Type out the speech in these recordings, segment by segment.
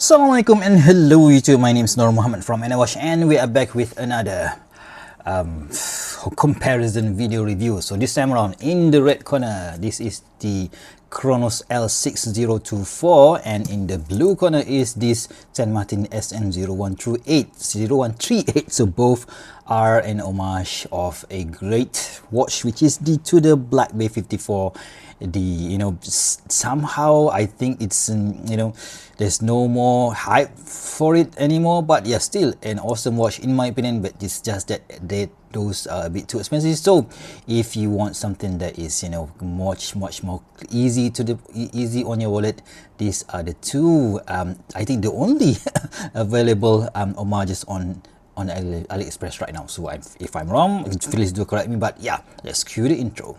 Assalamualaikum and hello YouTube, my name is Nur Muhammad from Watch, and we are back with another comparison video review. So this time around, in the red corner, this is the Cronos L6024, and in the blue corner is this Martin SN0138. So both are an homage of a great watch, which is the Tudor Black Bay 54. Somehow I think it's there's no more hype for it anymore, but yeah, still an awesome watch in my opinion. But it's just that those are a bit too expensive. So if you want something that is much more easy on your wallet, these are the two I think the only available homages on AliExpress right now. So if I'm wrong, please do correct me, but yeah, let's cue the intro.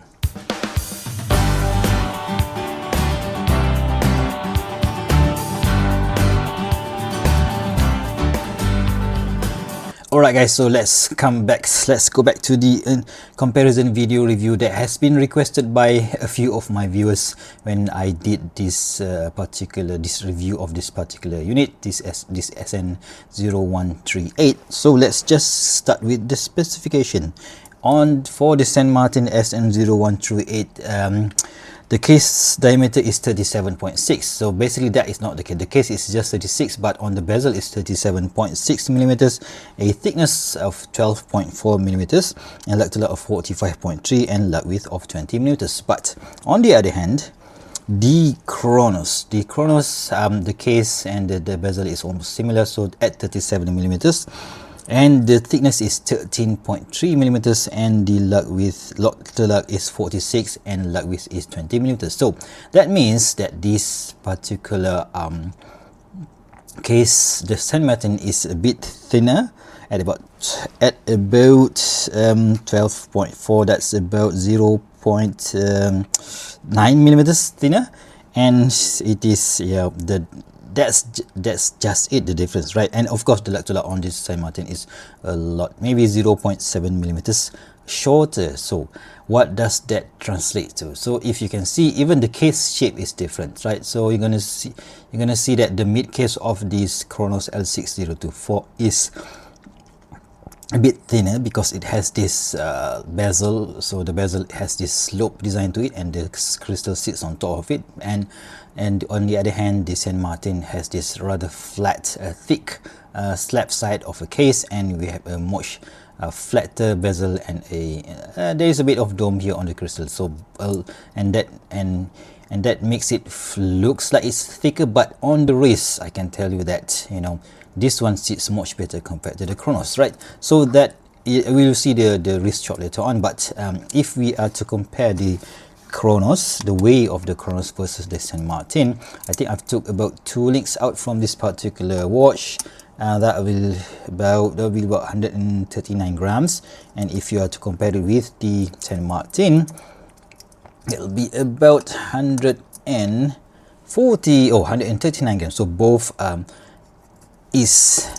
Alright guys, so let's go back to the comparison video review that has been requested by a few of my viewers when I did this review of this particular unit, this SN0138. So let's just start with the specification. For the Martin SN0138, the case diameter is 37.6, so basically that is not the case. The case is just 36, but on the bezel is 37.6 millimeters, a thickness of 12.4 millimeters, and lug to lug of 45.3, and lug width of 20 millimeters. But on the other hand, the Cronos, the case and the bezel is almost similar, so at 37 millimeters. And the thickness is 13.3 millimeters, and the lug to lug is 46, and lug width is 20 millimeters. So that means that this particular case, the Martin, is a bit thinner at about 12.4. That's about 0.9 millimeters thinner, and it is that's just it, the difference, right? And of course the lug to lug on this Martin is a lot, maybe 0.7 millimeters shorter. So what does that translate to? So if you can see, even the case shape is different, right? So you're gonna see that the mid case of this Cronos L6024 is a bit thinner because it has this bezel. So the bezel has this slope design to it, and the crystal sits on top of it, and on the other hand, the Martin has this rather flat, thick slab side of a case, and we have a much flatter bezel, and there is a bit of dome here on the crystal. So and that makes it looks like it's thicker, but on the wrist, I can tell you that this one sits much better compared to the Cronos, right? So that we will see the wrist shot later on. But if we are to compare the Cronos, the way of the Cronos versus the Martin, I think I've took about 2 links out from this particular watch. That will be about 139 grams, and if you are to compare it with the Martin, it'll be about 139 grams. So both is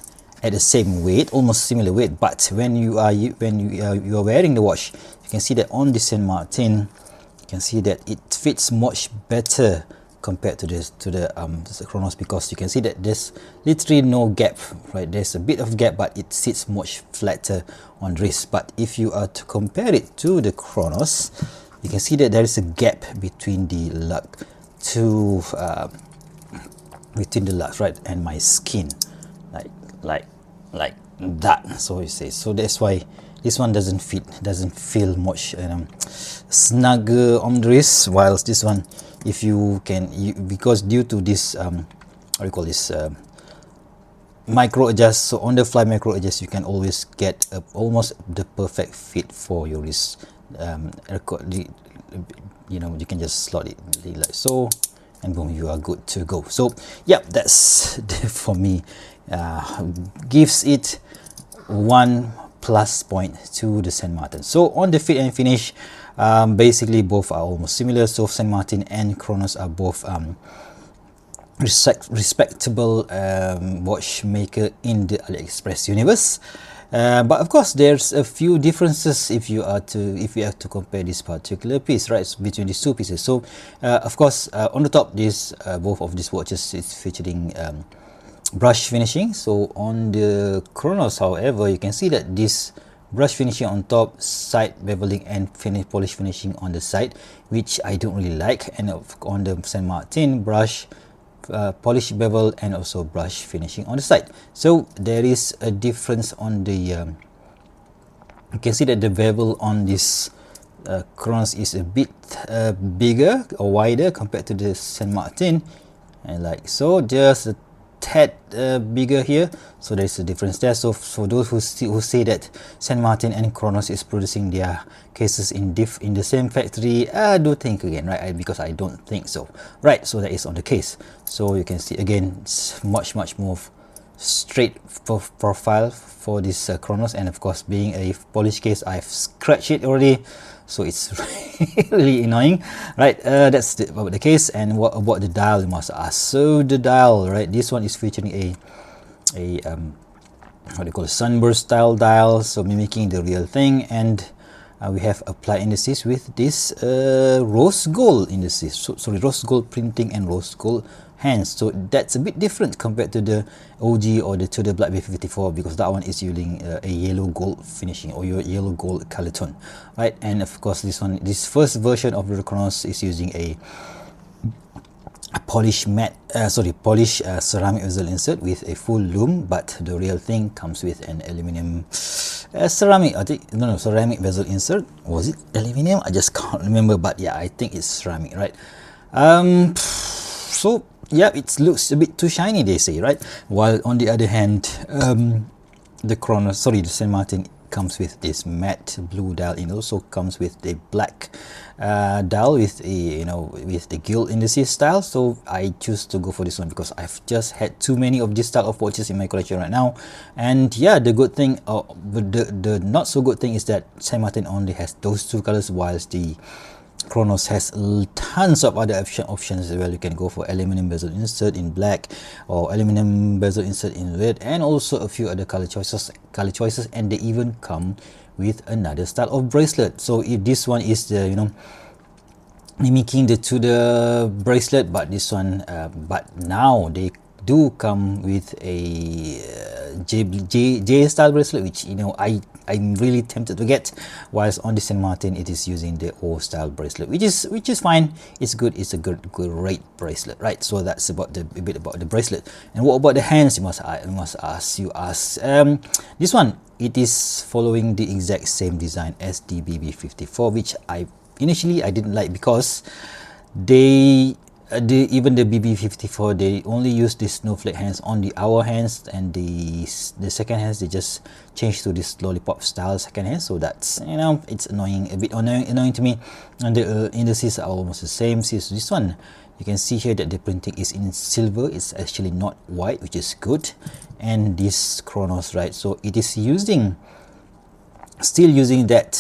at the same weight, almost similar weight. But when you are wearing the watch, you can see that on the Martin, you can see that it fits much better compared to the Cronos, because you can see that there's literally no gap, right? There's a bit of gap, but it sits much flatter on wrist. But if you are to compare it to the Cronos, you can see that there is a gap between the lug right, and my skin, like that. So you say, so that's why this one doesn't feel much snugger on the wrist, whilst this one, if because due to this what do you call this, micro adjust, so on the fly micro adjust, you can always get almost the perfect fit for your wrist. You can just slot it like so, and boom, you are good to go. So yeah, that's for me, gives it 1 plus point to the Martin. So on the fit and finish, basically both are almost similar. So Martin and Cronos are both respectable watchmaker in the AliExpress universe. But of course, there's a few differences if you have to compare this particular piece, right, between these two pieces. So of course, on the top, both of these watches is featuring brush finishing. So on the Cronos, however, you can see that this brush finishing on top, side beveling and polish finishing on the side, which I don't really like. And on the Saint Martin, brush polish bevel and also brush finishing on the side. So there is a difference on the you can see that the bevel on this Cronos is a bit bigger or wider compared to the Saint Martin, and like so, just a tad bigger here. So there's a difference there. So for those who say that Saint Martin and Cronos is producing their cases in the same factory, do think again, right? Because I don't think so, right? So that is on the case. So you can see again, it's much more straight profile for this Cronos, and of course, being a polish case, I've scratched it already, so it's really annoying, right? That's about the case. And what about the dial, you must ask. So the dial, right, this one is featuring a what do you call it, sunburst style dial, so mimicking the real thing. And we have applied indices with this rose gold indices, sorry, rose gold printing and rose gold hands. So that's a bit different compared to the OG or the Black B54, because that one is using a yellow gold finishing or your yellow gold color tone, right? And of course, this first version of the Cronos is using a polish ceramic bezel insert with a full lume, but the real thing comes with an aluminum ceramic, I think, no, ceramic bezel insert. Was it aluminum? I just can't remember, but yeah, I think it's ceramic, right? So yeah, it looks a bit too shiny, they say, right? While on the other hand, the Saint Martin comes with this matte blue dial. It also comes with the black dial with a with the gilt indices style. So I choose to go for this one because I've just had too many of this style of watches in my collection right now. And yeah, the good thing, the not so good thing, is that Saint Martin only has those two colors, whilst the Cronos has tons of other options as well. You can go for aluminum bezel insert in black or aluminum bezel insert in red, and also a few other color choices, and they even come with another style of bracelet. So if this one is the mimicking the Tudor bracelet, but this one but now they do come with a J style bracelet, which I'm really tempted to get, whilst on the Saint Martin it is using the O style bracelet, which is fine. It's good. It's a great bracelet, right? So that's about a bit about the bracelet. And what about the hands? You must ask. This one, it is following the exact same design as the BB54, which initially I didn't like, because even the BB54, they only use the snowflake hands on the hour hands, and the second hands they just changed to this lollipop style second hand. So that's, it's annoying, a bit annoying to me. And the indices are almost the same. See, so this one, you can see here that the printing is in silver. It's actually not white, which is good. And this Cronos, right, so it is still using that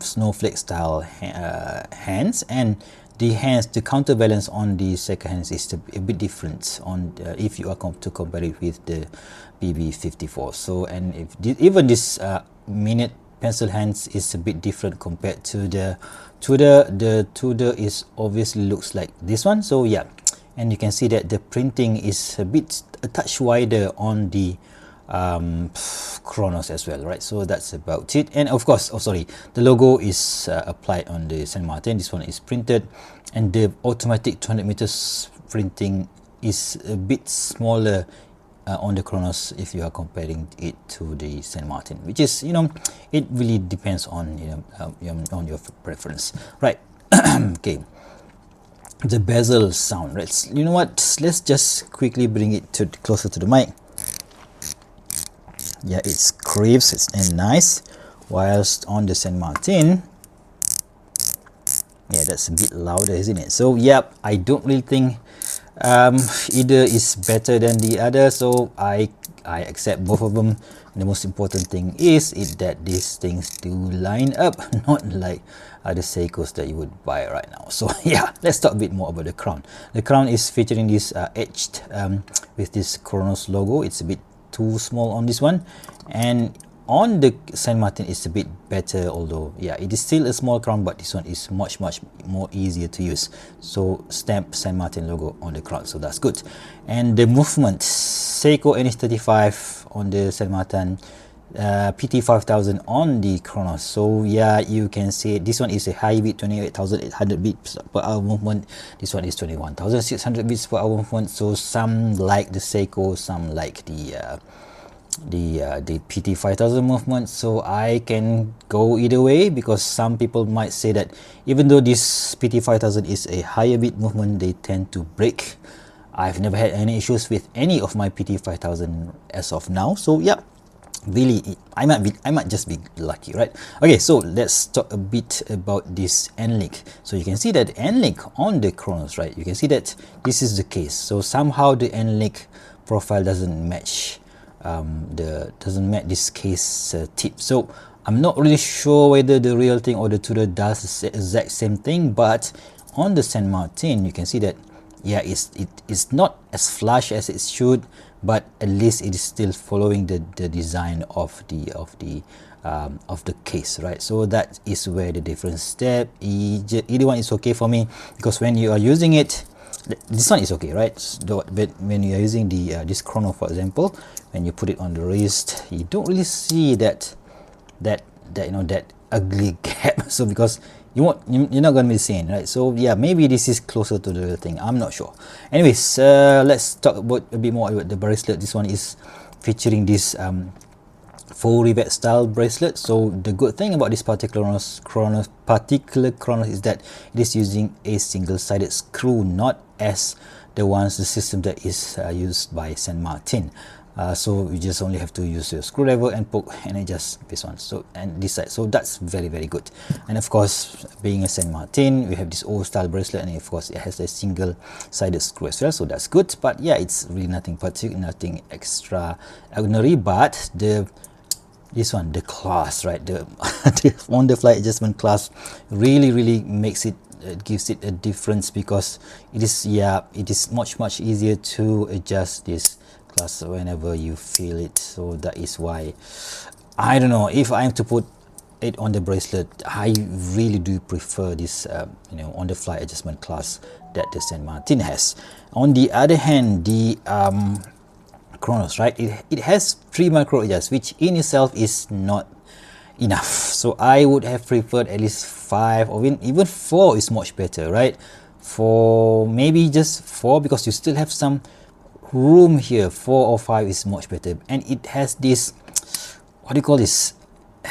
snowflake style hands, and the counterbalance on the second hands is a bit different on if you are to compare it with the BB54. So, and even this minute pencil hands is a bit different compared to the Tudor. The Tudor is obviously looks like this one. So yeah, and you can see that the printing is a touch wider on the Cronos as well, right? So that's about it. And of course, the logo is applied on the Saint Martin. This one is printed, and the automatic 200 meters printing is a bit smaller on the Cronos if you are comparing it to the Saint Martin, which is, it really depends on on your preference, right? Okay, the bezel sound, right? You know what, let's just quickly bring it closer to the mic. Yeah, it's crisp and nice, whilst on the Saint Martin, yeah, that's a bit louder, isn't it? So yeah, I don't really think either is better than the other, so I accept both of them. The most important thing is that these things do line up, not like other Seikos that you would buy right now. So yeah, let's talk a bit more about the crown. The crown is featuring this etched with this Cronos logo. It's a bit too small on this one, and on the Saint Martin it's a bit better, although yeah, it is still a small crown, but this one is much more easier to use. So stamp Saint Martin logo on the crown, so that's good. And the movement, Seiko NH35 on the Saint Martin, PT5000 on the Cronos. So yeah, you can see this one is a high beat, 28,800 beats per hour movement. This one is 21,600 beats per hour movement. So some like the Seiko, some like the PT5000 movement. So I can go either way, because some people might say that even though this PT5000 is a higher beat movement, they tend to break. I've never had any issues with any of my PT5000 as of now. So yeah, really, I might just be lucky, right? Okay, so let's talk a bit about this end-link. So you can see that end-link on the Cronos, right? You can see that this is the case. So somehow the end-link profile doesn't match this case tip. So I'm not really sure whether the real thing or the Tudor does the exact same thing, but on the Saint Martin you can see that yeah, it's not as flush as it should, but at least it is still following the design of the case, right? So that is where the difference step. Either one is okay for me, because when you are using it, this one is okay, right? But when you are using the this Chrono, for example, when you put it on the wrist, you don't really see that ugly gap. So because you're not going to be seeing, right? So yeah, maybe this is closer to the real thing, I'm not sure. Anyways, let's talk about a bit more about the bracelet. This one is featuring this full rivet style bracelet. So the good thing about this particular Chronos is that it is using a single-sided screw, not as the system that is used by Saint Martin. So you just only have to use your screwdriver and poke and adjust this one, so and this side. So that's very good. And of course, being a Saint Martin, we have this old style bracelet, and of course it has a single sided screw as well, so that's good. But yeah, it's really nothing particular, nothing extraordinary. But this one, the clasp, right, the on the fly adjustment clasp really makes it, gives it a difference, because it is much easier to adjust this clasp whenever you feel it. So that is why, I don't know, if I am to put it on the bracelet, I really do prefer this on the fly adjustment clasp that the Saint Martin has. On the other hand, the Cronos, right, it has 3 micro adjusts, which in itself is not enough. So I would have preferred at least 5, or even 4 is much better, right? For maybe just 4, because you still have some room here. 4 or 5 is much better. And it has this, what do you call this,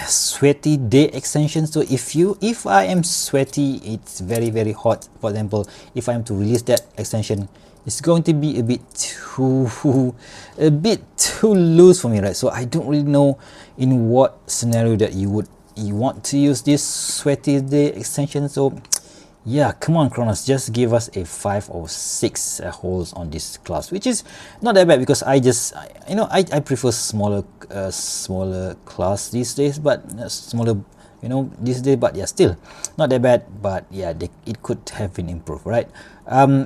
sweaty day extension. So if I am sweaty, it's very hot, for example, if I am to release that extension, it's going to be a bit too loose for me, right? So I don't really know in what scenario that you want to use this sweaty day extension. So yeah, come on Cronos, just give us a 5 or 6 holes on this clasp, which is not that bad, because I prefer smaller clasps these days, but smaller these days, but yeah, still not that bad. But yeah, it could have been improved, right?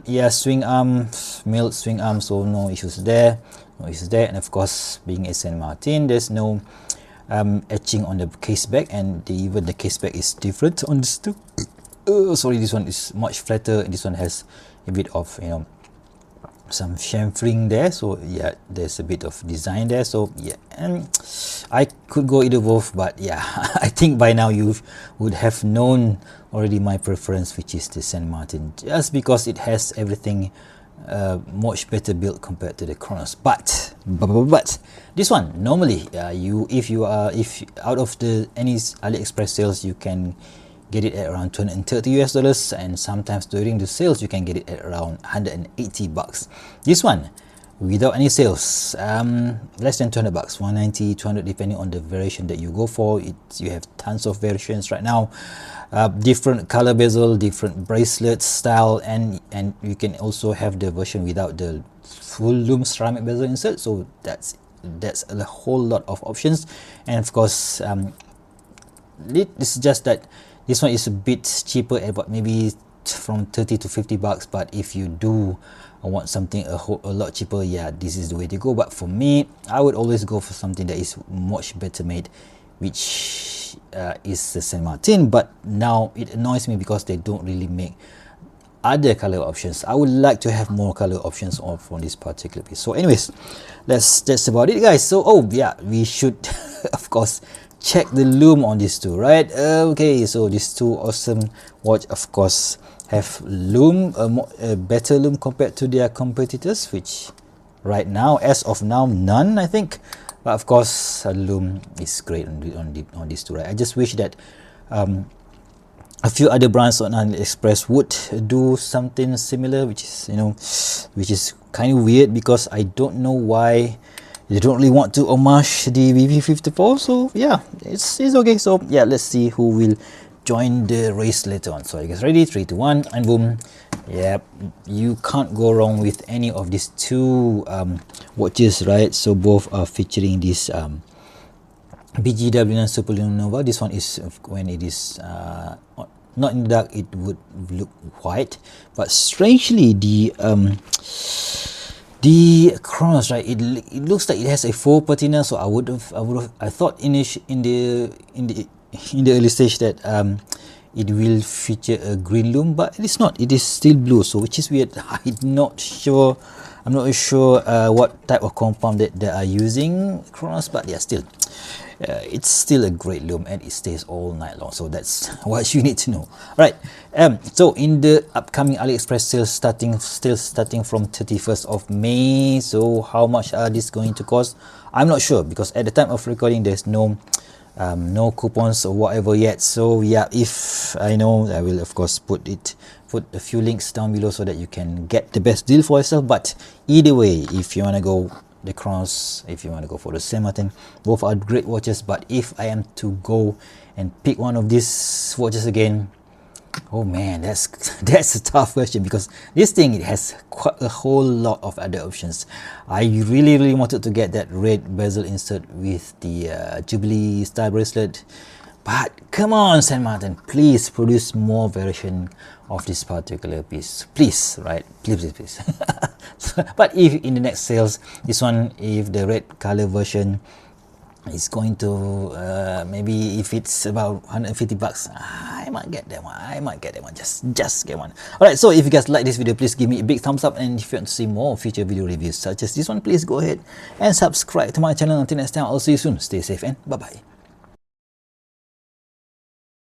Yeah, swing arm, milled swing arm, so no issues there. And of course, being a Saint Martin, there's no etching on the case back, and even the case back is different on this too. Sorry, this one is much flatter, and this one has a bit of some chamfering there. So yeah, there's a bit of design there. So yeah, and I could go either both, but yeah, I think by now you would have known already my preference, which is the Saint Martin, just because it has everything much better built compared to the Cronos. But this one, normally if out of any AliExpress sales, you can get it at around $230, and sometimes during the sales you can get it at around $180. This one, without any sales, less than $200, $190, $200, depending on the variation that you go for. You have tons of variations right now, different color bezel, different bracelet style, and you can also have the version without the full Lume ceramic bezel insert. So that's a whole lot of options. And of course, it's just that this one is a bit cheaper, at about maybe from $30 to $50. But if you do want something a lot cheaper, yeah, this is the way to go. But for me, I would always go for something that is much better made, which is the Saint Martin. But now it annoys me because they don't really make other color options. I would like to have more color options on this particular piece. So anyways, that's about it, guys. So oh yeah, we should of course check the lume on these two, right? Okay, so these two awesome watch of course have lume, a better lume compared to their competitors, which right now, as of now, none, I think. But of course, lume is great on these two, right? I just wish that a few other brands on AliExpress would do something similar, which is, you know, which is kind of weird, because I don't know why they don't really want to homage the VV54. So yeah, it's okay. So yeah, let's see who will join the race later on. So I guess ready, 3 2 1, and boom. Yep, you can't go wrong with any of these two watches, right? So both are featuring this BGW and Supernova. This one is when it is not in the dark, it would look white, but strangely the Cronos, right, it looks like it has a 4 patina. So I thought in the early stage that it will feature a green lume, but it is not. It is still blue, so which is weird. I'm not sure what type of compound that they are using, Cronos, but yeah, still it's still a great lume, and it stays all night long. So that's what you need to know. Right. So in the upcoming AliExpress sales starting from 31st of May, so how much are this going to cost? I'm not sure, because at the time of recording there's no coupons or whatever yet. So yeah, if I know, I will of course put a few links down below so that you can get the best deal for yourself. But either way, if you want to go the Cronos, if you want to go for the Saint Martin, both are great watches. But if I am to go and pick one of these watches again, oh man, that's a tough question, because this thing, it has quite a whole lot of other options. I really wanted to get that red bezel insert with the Jubilee style bracelet, but come on, Saint Martin, please produce more variation of this particular piece, please, right? Please. But if in the next sales, this one, if the red color version is going to maybe if it's about 150 bucks, I might get that one. Just get one. Alright, so if you guys like this video, please give me a big thumbs up, and if you want to see more future video reviews such as this one, please go ahead and subscribe to my channel. Until next time, I'll see you soon. Stay safe and bye bye.